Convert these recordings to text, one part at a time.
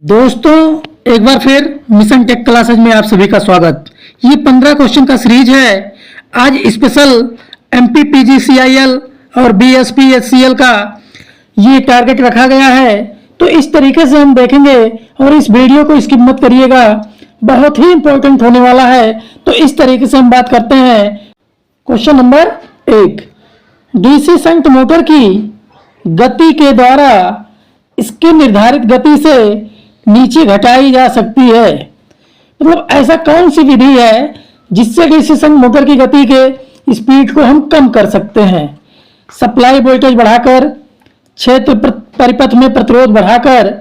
दोस्तों, एक बार फिर मिशन टेक क्लासेज में आप सभी का स्वागत। ये 15 क्वेश्चन का सीरीज है। आज स्पेशल MPPGCIL और BSPHCL का ये टारगेट रखा गया है, तो इस तरीके से हम देखेंगे और इस वीडियो को स्किप मत करिएगा, बहुत ही इंपॉर्टेंट होने वाला है। तो इस तरीके से हम बात करते हैं। Question number 1, DC shunt motor की गति के द्वारा इसके निर्धारित गति से नीचे घटाई जा सकती है। मतलब ऐसा कौन सी विधि है जिससे डीसी शंट मोटर की गति के स्पीड को हम कम कर सकते हैं? सप्लाई वोल्टेज बढ़ाकर, क्षेत्र परिपथ में प्रतिरोध बढ़ाकर,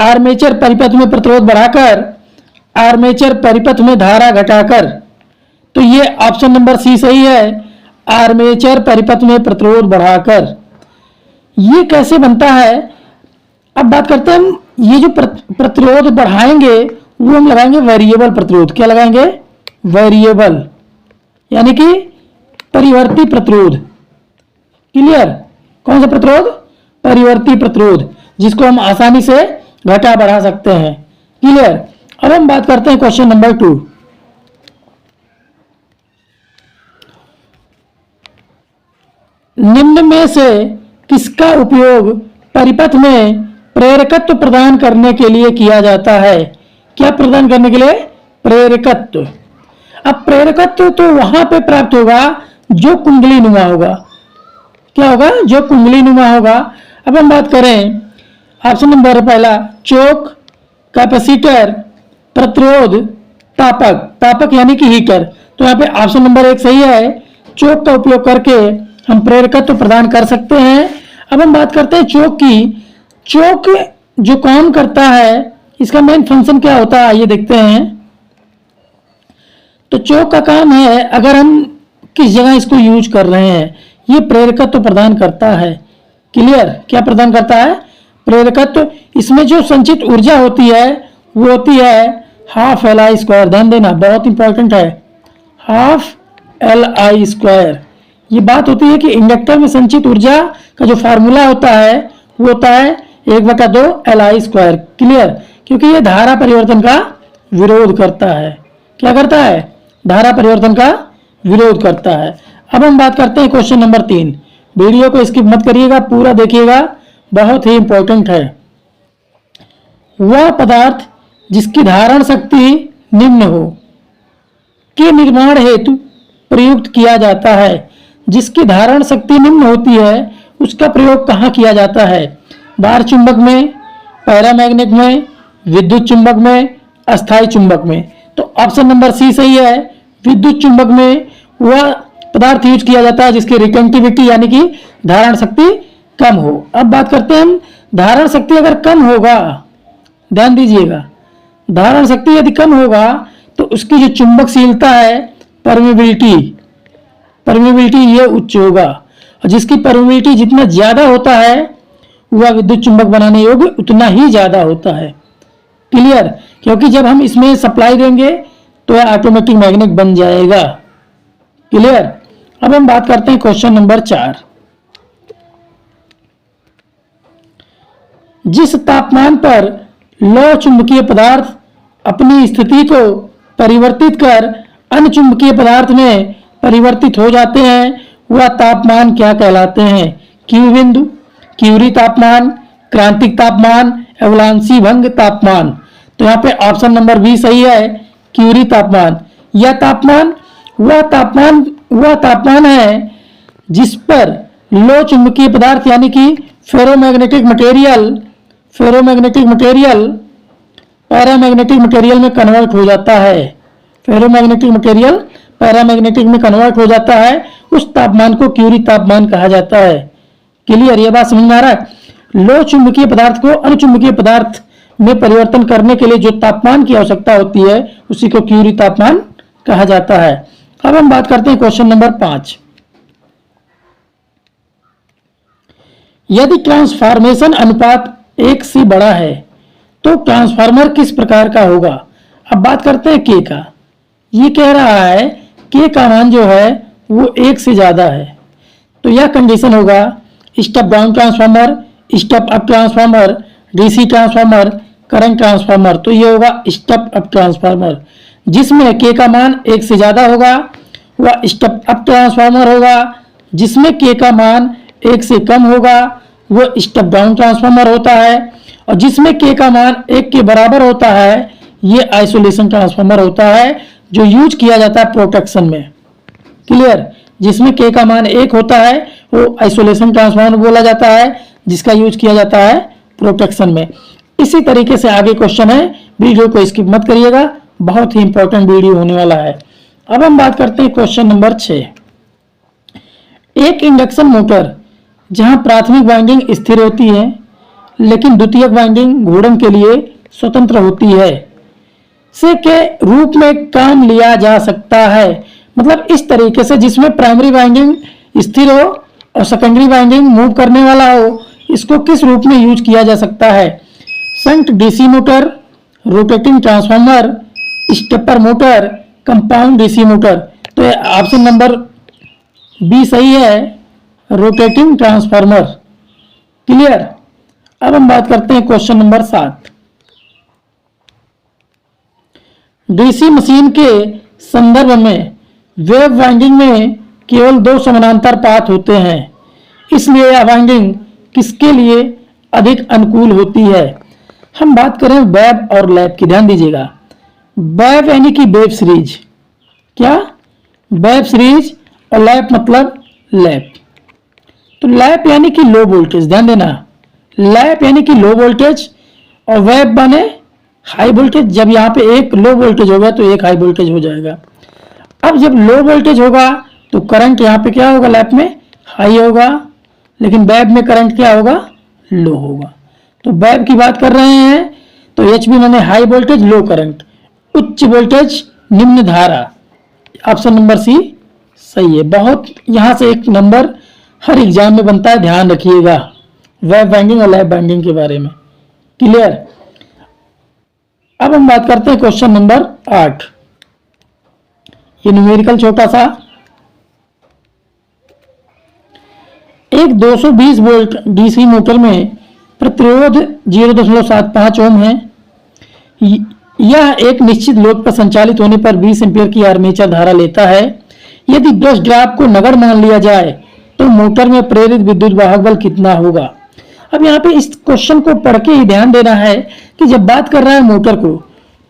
आर्मेचर परिपथ में प्रतिरोध बढ़ाकर, आर्मेचर परिपथ में धारा घटाकर। तो ये ऑप्शन नंबर सी सही है, आर्मेचर परिपथ में प्रतिरोध बढ़ाकर। ये कैसे बनता है अब बात करते हैं। हम ये जो प्रतिरोध बढ़ाएंगे वो हम लगाएंगे वेरिएबल प्रतिरोध। क्या लगाएंगे? वेरिएबल, यानी कि परिवर्ती प्रतिरोध। क्लियर? कौन सा प्रतिरोध? परिवर्ती प्रतिरोध, जिसको हम आसानी से घटा बढ़ा सकते हैं। क्लियर? अब हम बात करते हैं क्वेश्चन नंबर 2। निम्न में से किसका उपयोग परिपथ में प्रेरकत्व प्रदान करने के लिए किया जाता है? क्या प्रदान करने के लिए? प्रेरकत्व। अब प्रेरकत्व तो वहां पे प्राप्त होगा जो कुंडली नुमा होगा। क्या होगा? जो कुंडली नुमा होगा। अब हम बात करें ऑप्शन नंबर पहला, चोक, कैपेसिटर, प्रतिरोध, तापक। तापक यानी कि हीटर। तो यहाँ पे ऑप्शन नंबर 1 सही है। चोक का उपयोग करके हम प्रेरकत्व प्रदान कर सकते हैं। अब हम बात करते हैं चोक की। चोक जो काम करता है, इसका मेन फंक्शन क्या होता है ये देखते हैं। तो चोक का काम है, अगर हम किस जगह इसको यूज कर रहे हैं, ये प्रेरकत्व प्रदान करता है। क्लियर? क्या प्रदान करता है? प्रेरकत्व। इसमें जो संचित ऊर्जा होती है वो होती है हाफ LI²। ध्यान देना, बहुत इंपॉर्टेंट है। Half LI²। ये बात होती है कि इंडक्टर में संचित ऊर्जा का जो फार्मूला होता है वो होता है 1/2 LI²। क्लियर? क्योंकि ये धारा परिवर्तन का विरोध करता है। क्या करता है? धारा परिवर्तन का विरोध करता है। अब हम बात करते हैं क्वेश्चन नंबर 3। वीडियो को स्किप मत करिएगा, पूरा देखिएगा, बहुत ही इंपॉर्टेंट है। वह पदार्थ जिसकी धारण शक्ति निम्न हो के निर्माण हेतु प्रयुक्त किया जाता है। जिसकी धारण शक्ति निम्न होती है उसका प्रयोग कहाँ किया जाता है? बार चुंबक में, पैरामैग्नेट में, विद्युत चुंबक में, अस्थायी चुंबक में। तो ऑप्शन नंबर सी सही है। विद्युत चुंबक में वह पदार्थ यूज किया जाता है जिसकी रिटेंटिविटी यानी कि धारण शक्ति कम हो। अब बात करते हैं हम, धारण शक्ति अगर कम होगा, ध्यान दीजिएगा, धारण शक्ति यदि कम होगा तो उसकी जो चुंबकशीलता है, परमिबिलिटी ये उच्च होगा। और जिसकी परमिबिलिटी जितना ज्यादा होता है वह विद्युत चुंबक बनाने योग्य उतना ही ज्यादा होता है। क्लियर? क्योंकि जब हम इसमें सप्लाई देंगे तो यह ऑटोमेटिक मैग्नेट बन जाएगा। क्लियर? अब हम बात करते हैं क्वेश्चन नंबर 4। जिस तापमान पर लौह चुंबकीय पदार्थ अपनी स्थिति को परिवर्तित कर अन्य चुंबकीय पदार्थ में परिवर्तित हो जाते हैं वह तापमान क्या कहलाते हैं? क्यू बिंदु, क्यूरी तापमान, क्रांतिक तापमान, एवलांसी भंग तापमान। तो यहाँ पे ऑप्शन नंबर बी सही है, क्यूरी तापमान। यह तापमान वह तापमान है जिस पर लो चुंबकीय पदार्थ यानी कि फेरोमैग्नेटिक मटेरियल पैरामैग्नेटिक मटेरियल में कन्वर्ट हो जाता है। फेरोमैग्नेटिक मटेरियल पैरामैग्नेटिक में कन्वर्ट हो जाता है, उस तापमान को क्यूरी तापमान कहा जाता है। क्लियर? ये बात समझ में आ रहा है? लो चुंबकीय पदार्थ को अनुचुंबकीय पदार्थ में परिवर्तन करने के लिए जो तापमान की आवश्यकता होती है उसी को क्यूरी तापमान कहा जाता है। अब हम बात करते हैं क्वेश्चन नंबर 5। यदि ट्रांसफॉर्मेशन अनुपात 1 से बड़ा है तो ट्रांसफार्मर किस प्रकार का होगा? अब बात करते हैं के का। ये कह रहा है के का मान जो है वो 1 से ज्यादा है, तो यह कंडीशन होगा step down transformer, step up transformer, DC transformer, current transformer, तो ये होगा स्टेप अप ट्रांसफार्मर। जिसमें के का मान 1 से ज़्यादा होगा वह स्टेप अप ट्रांसफार्मर होगा, जिसमें के का मान 1 से कम होगा वह स्टेप डाउन ट्रांसफार्मर होता है, और जिसमें के का मान 1 के बराबर होता है ये आइसोलेशन ट्रांसफार्मर होता है, जो यूज किया जाता है प्रोटेक्शन में। क्लियर? जिसमें के का मान 1 होता है वो आइसोलेशन ट्रांसफार्मर बोला जाता है, जिसका यूज किया जाता है प्रोटेक्शन में। इसी तरीके से आगे क्वेश्चन है, वीडियो को स्किप मत करिएगा, बहुत ही इंपॉर्टेंट वीडियो होने वाला है। अब हम बात करते हैं क्वेश्चन नंबर 6। एक इंडक्शन मोटर जहां प्राथमिक वाइंडिंग स्थिर होती है लेकिन द्वितीयक वाइंडिंग घूर्णन के लिए स्वतंत्र होती है से के रूप में काम लिया जा सकता है। मतलब इस तरीके से जिसमें प्राइमरी वाइंडिंग स्थिर हो और सेकेंडरी वाइंडिंग मूव करने वाला हो, इसको किस रूप में यूज किया जा सकता है? Shunt DC motor, rotating transformer, stepper motor, compound DC motor. तो ऑप्शन नंबर बी सही है, रोटेटिंग ट्रांसफार्मर। क्लियर? अब हम बात करते हैं क्वेश्चन नंबर 7। डीसी मशीन के संदर्भ में वेव वाइंडिंग में केवल 2 समानांतर पाथ होते हैं, इसलिए यह वाइंडिंग किसके लिए अधिक अनुकूल होती है? हम बात करें वेब और लैप की, ध्यान दीजिएगा। वेब यानी कि वेब सीरीज, क्या? वेब सीरीज, और लैप मतलब लैप। तो लैप यानी कि लो वोल्टेज, ध्यान देना, लैप यानी कि लो वोल्टेज, और वेब माने हाई वोल्टेज। जब यहाँ पे एक लो वोल्टेज होगा तो एक हाई वोल्टेज हो जाएगा। अब जब लो वोल्टेज होगा तो करंट यहाँ पे क्या होगा? लैप में हाई होगा, लेकिन वेब में करंट क्या होगा? लो होगा। तो वेब की बात कर रहे हैं तो एच बी माने हाई वोल्टेज लो करंट, उच्च वोल्टेज निम्न धारा। ऑप्शन नंबर सी सही है। बहुत यहाँ से एक नंबर हर एग्जाम में बनता है, ध्यान रखिएगा वेब वाइंडिंग और लैप वाइंडिंग के बारे में। क्लियर? अब हम बात करते हैं क्वेश्चन नंबर 8। ये न्यूमेरिकल छोटा सा। एक 220 वोल्ट डीसी मोटर में प्रतिरोध 0.75 ओम है। यह एक निश्चित लोड पर संचालित होने पर 20 एम्पीयर की आर्मेचर धारा लेता है। यदि ब्रश ड्रॉप को नगण्य मान लिया जाए तो मोटर में प्रेरित विद्युत वाहक बल कितना होगा? अब यहाँ पे इस क्वेश्चन को पढ़ के ही ध्यान देना है कि जब बात कर रहा है मोटर को,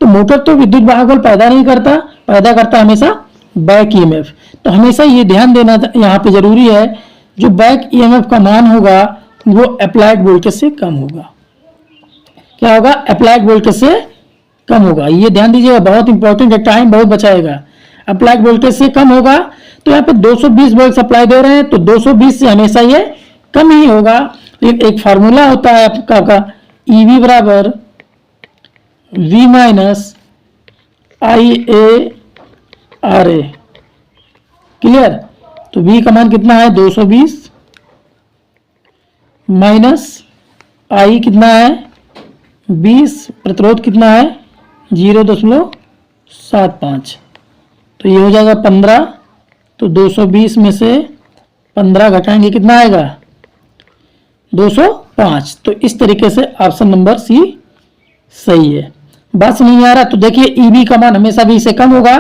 तो मोटर तो विद्युत वाहक बल पैदा नहीं करता, पैदा करता हमेशा बैक ईएमएफ। तो हमेशा ये ध्यान देना यहाँ पे जरूरी है, जो बैक ईएमएफ का मान होगा वो अप्लाइड वोल्टेज से कम होगा। क्या होगा? अप्लाइड वोल्टेज से कम होगा। ये ध्यान दीजिएगा, बहुत इंपॉर्टेंट है, टाइम बहुत बचाएगा। अप्लाइड वोल्टेज से कम होगा, तो यहाँ पे 220 वोल्ट सप्लाई दे रहे हैं तो 220 से हमेशा ये कम ही होगा। लेकिन एक फार्मूला होता है आपका ईवी बराबर V minus I A R A. Clear? तो वी का मान कितना है? 220 माइनस आई कितना है? 20, प्रतिरोध कितना है? 0.75। तो ये हो जाएगा 15। तो 220 में से 15 घटाएंगे, कितना आएगा? 205। तो इस तरीके से ऑप्शन नंबर सी सही है। बात समझ में आ रहा? तो देखिए ईबी का मान हमेशा भी से कम होगा,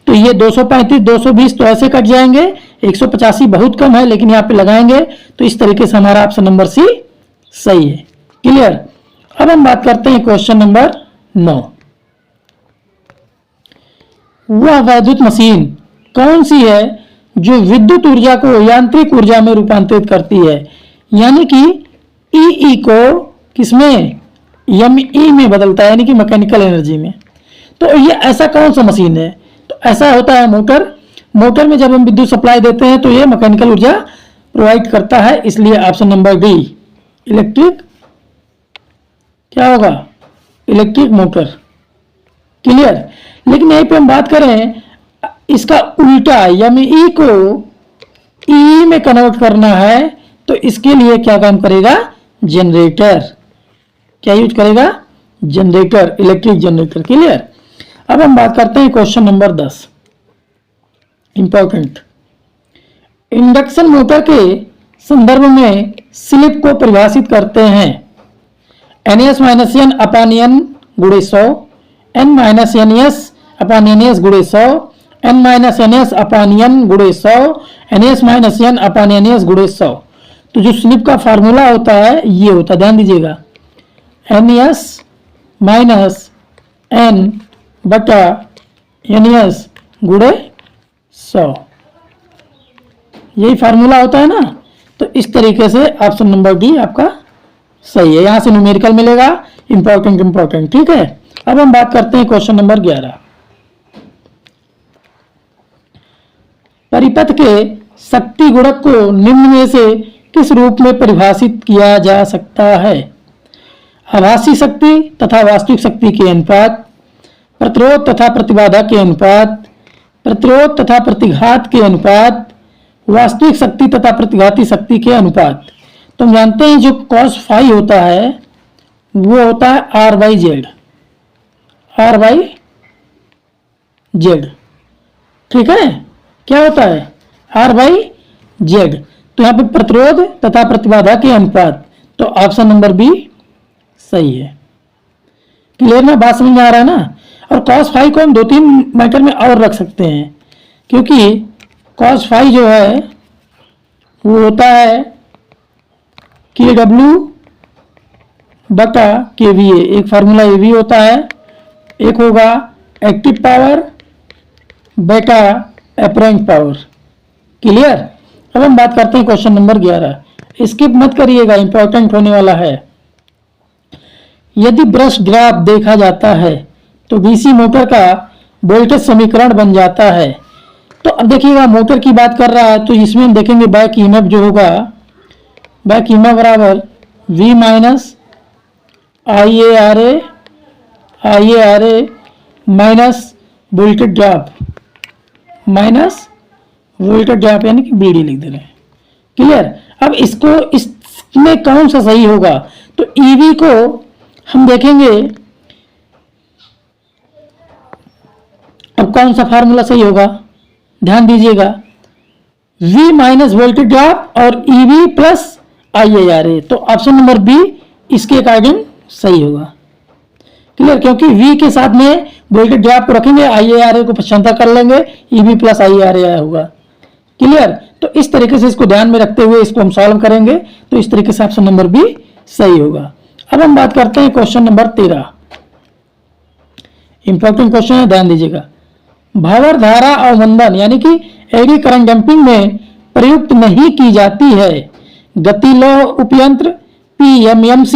तो ये 235 220 तो ऐसे कट जाएंगे, 185 बहुत कम है लेकिन यहाँ पे लगाएंगे, तो इस तरीके से हमारा ऑप्शन नंबर सी सही है। क्लियर? अब हम बात करते हैं क्वेश्चन नंबर 9। वह वैद्युत मशीन कौन सी है जो विद्युत ऊर्जा को यांत्रिक ऊर्जा में रूपांतरित करती है? यानी कि ई को किसमें? एमई में बदलता है, यानी कि मैकेनिकल एनर्जी में। तो ये ऐसा कौन सा मशीन है? तो ऐसा होता है मोटर। मोटर में जब हम विद्युत सप्लाई देते हैं तो ये मैकेनिकल ऊर्जा प्रोवाइड करता है, इसलिए ऑप्शन नंबर डी इलेक्ट्रिक क्या होगा? Electric motor. क्लियर? लेकिन यहीं पे हम बात करें इसका उल्टा, एमई को ई में कन्वर्ट करना है, तो इसके लिए क्या काम करेगा? जनरेटर। क्या यूज करेगा? Generator, electric generator. क्लियर? अब हम बात करते हैं question number 10, important. Induction motor के संदर्भ में स्लिप को परिभाषित करते हैं। N S minus N upon N गुणे 100, N minus N S upon N S गुणे 100, N minus N S upon N गुणे 100, N S minus N upon N S गुणे 100। तो जो स्लिप का फार्मूला होता है ये होता है, ध्यान दीजिएगा, एन एस माइनस एन बटा एन एस गुणे 100, यही फार्मूला होता है ना। तो इस तरीके से ऑप्शन नंबर डी आपका सही है, यहां से न्यूमेरिकल मिलेगा, इंपॉर्टेंट। ठीक है, अब हम बात करते हैं क्वेश्चन नंबर 11। परिपथ के शक्ति गुणक को निम्न में से किस रूप में परिभाषित किया जा सकता है? आभासी शक्ति तथा वास्तविक शक्ति के अनुपात, प्रतिरोध तथा प्रतिबाधा के अनुपात, प्रतिरोध तथा प्रतिघात के अनुपात, वास्तविक शक्ति तथा प्रतिघाती शक्ति के अनुपात। तो हम जानते हैं जो cos फाई होता है वो होता है आर बाई जेड, ठीक है, क्या होता है आर बाई जेड। तो यहाँ पे प्रतिरोध तथा प्रतिबाधा के अनुपात, तो ऑप्शन नंबर बी सही है। क्लियर ना, बात समझ में आ रहा है ना। और cos फाई को हम 2-3 मैटर में और रख सकते हैं, क्योंकि cos फाई जो है वो होता है के डब्ल्यू बटा के वी ए, एक फार्मूला ये भी होता है, एक होगा एक्टिव पावर बेटा अपरेंट पावर। क्लियर। अब हम बात करते हैं क्वेश्चन नंबर 11, स्किप मत करिएगा, इंपॉर्टेंट होने वाला है। यदि ब्रश ग्राफ देखा जाता है तो डीसी मोटर का वोल्टेज समीकरण बन जाता है। तो अब देखिएगा मोटर की बात कर रहा है, तो इसमें हम देखेंगे बैक ईएमएफ जो होगा, बैक ईएमएफ बराबर V minus I A R A minus voltage drop यानी कि BD लिख दे रहे हैं। क्लियर। अब इसको इसमें कौन सा सही होगा, तो EV को हम देखेंगे, अब कौन सा फार्मूला सही होगा, ध्यान दीजिएगा, V माइनस वोल्टेज ड्रॉप और EV प्लस IARA, तो ऑप्शन नंबर बी इसके अकॉर्डिंग सही होगा। क्लियर, क्योंकि V के साथ में वोल्टेज ड्रॉप को रखेंगे, IARA को पक्षांतर कर लेंगे, EV प्लस IARA होगा। क्लियर। तो इस तरीके से इसको ध्यान में रखते हुए इसको हम सॉल्व करेंगे, तो इस तरीके से ऑप्शन नंबर बी सही होगा। अब हम बात करते हैं क्वेश्चन नंबर 13, इंपॉर्टेंट क्वेश्चन है, ध्यान दीजिएगा। भावर धारा अवमंदन यानी कि एडी करंट डंपिंग में प्रयुक्त नहीं की जाती है। गति लौह उपयंत्र, PMMC,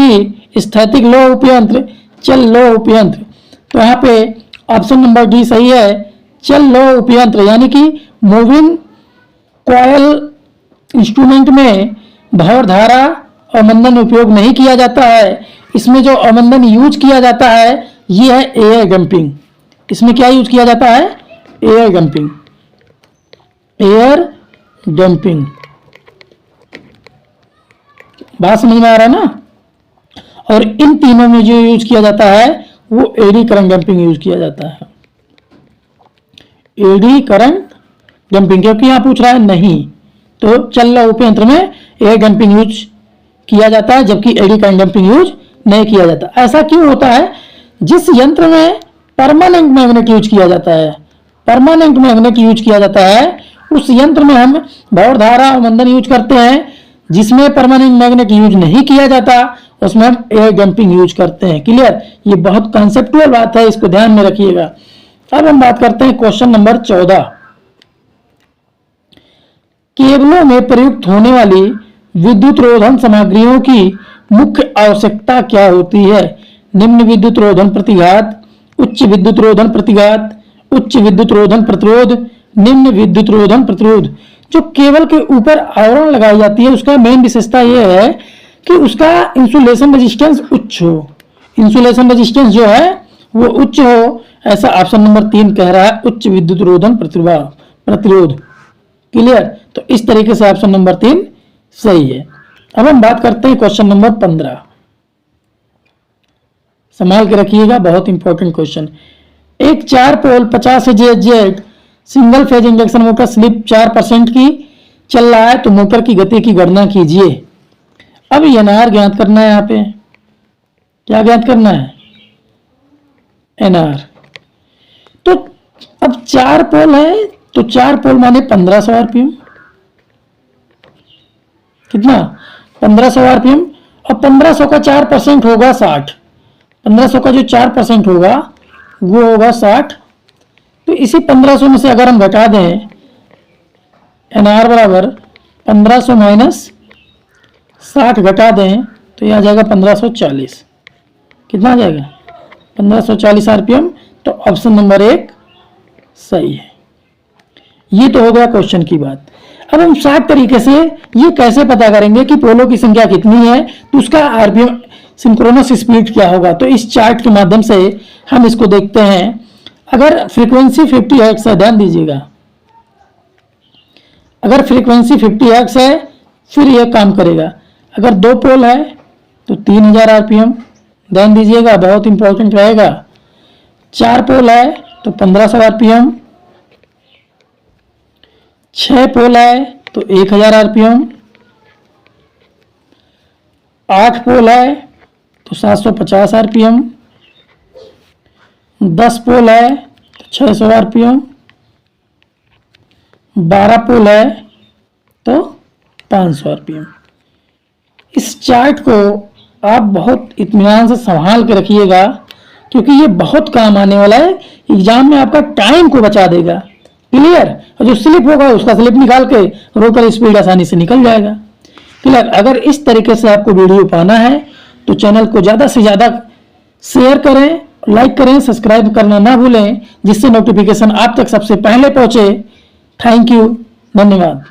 स्थैतिक लौह उपयंत्र, चल लौह उपयंत्र। तो यहाँ पे ऑप्शन नंबर डी सही है, चल लौह उपयंत्र यानी कि मूविंग कॉयल इंस्ट्रूमेंट में भावर धारा अवमंदन उपयोग नहीं किया जाता है। इसमें जो अवमंदन यूज किया जाता है ये है एयर डंपिंग। इसमें क्या यूज किया जाता है, एयर डंपिंग। बात समझ में आ रहा है ना। और इन तीनों में जो यूज किया जाता है वो एडी करंट डंपिंग यूज किया जाता है, एडी करंट डंपिंग। क्योंकि यहां पूछ रहा है नहीं, तो चल लौह उपयंत्र में एयर डंपिंग यूज किया जाता है, जबकि एडी करंट डंपिंग यूज नहीं किया जाता। ऐसा क्यों होता है, जिस यंत्र में परमानेंट मैग्नेट यूज किया जाता है, परमानेंट मैग्नेट यूज किया जाता है, उस यंत्र में हम भावर धारा अवमंदन यूज करते हैं। जिसमें परमानेंट मैग्नेट यूज नहीं किया जाता उसमें हम एयर डंपिंग यूज करते हैं। क्लियर, ये बहुत कॉन्सेप्चुअल बात है, इसको ध्यान में रखिएगा। अब हम बात करते हैं क्वेश्चन नंबर 14, केबलों में प्रयुक्त होने वाली विद्युत रोधन सामग्रियों की मुख्य आवश्यकता क्या होती है। निम्न विद्युत रोधन प्रतिघात, उच्च विद्युत रोधन प्रतिघात, उच्च विद्युत रोधन प्रतिरोध, निम्न विद्युत रोधन प्रतिरोध। जो केबल के ऊपर आवरण लगाई जाती है उसका मेन विशेषता यह है कि उसका इंसुलेशन रेजिस्टेंस उच्च हो, इंसुलेशन रेजिस्टेंस जो है वो उच्च हो, ऐसा ऑप्शन नंबर 3 कह रहा है, उच्च विद्युत रोधन प्रतिरोध। क्लियर, तो इस तरीके से ऑप्शन नंबर 3 सही है। अब हम बात करते हैं क्वेश्चन नंबर 15, संभाल के रखिएगा, बहुत इंपॉर्टेंट क्वेश्चन। एक 4 पोल 50 Z single phase induction motor slip 4% की चल रहा है, तो मोटर की गति की गणना कीजिए। अब NR ज्ञात करना है यहाँ पे। क्या ज्ञात करना है? NR। तो अब 4 पोल है, तो 4 पोल माने 1500 आरपीएम। कितना? 1500 आरपीएम। और 1500 का 4% होगा 60। 1500 का जो 4% होगा वो होगा 60। तो इसी 1500 में से अगर हम घटा दें NR बराबर 1500 माइनस 60 घटा दें तो यह आ जाएगा 1540। कितना आ जाएगा? 1540 आरपीएम। तो ऑप्शन नंबर 1 सही है। ये तो हो गया क्वेश्चन की बात। अब हम शॉर्ट तरीके से ये कैसे पता करेंगे कि पोलों की संख्या कितनी है, तो उसका आरपीएम सिंक्रोनस स्पीड क्या होगा। तो इस चार्ट के माध्यम से हम इसको देखते हैं। अगर फ्रीक्वेंसी 50 हर्ट्ज है, ध्यान दीजिएगा, अगर फ्रीक्वेंसी 50 हर्ट्ज है फिर यह काम करेगा। अगर 2 पोल है तो 3000 आरपीएम, ध्यान दीजिएगा, बहुत इंपॉर्टेंट रहेगा। 4 पोल है तो 1500 आरपीएम, 6 पोल है तो 1000 आरपीएम, 8 पोल है तो 750 आरपीएम, 10 पोल है तो 600 आरपीएम, 12 पोल है तो 500 आरपीएम। इस चार्ट को आप बहुत इत्मीनान से संभाल के रखिएगा, क्योंकि ये बहुत काम आने वाला है। एग्जाम में आपका टाइम को बचा देगा। क्लियर? और जो स्लिप होगा उसका स्लिप निकाल के रोकर स्पीड आसानी से निकल जाएगा। क्लियर? अगर इस तरीके से आपको वीडियो पाना है तो चैनल को ज़्यादा से ज़्यादा शेयर करें, लाइक करें, सब्सक्राइब करना ना भूलें, जिससे नोटिफिकेशन आप तक सबसे पहले पहुंचे। थैंक यू, धन्यवाद।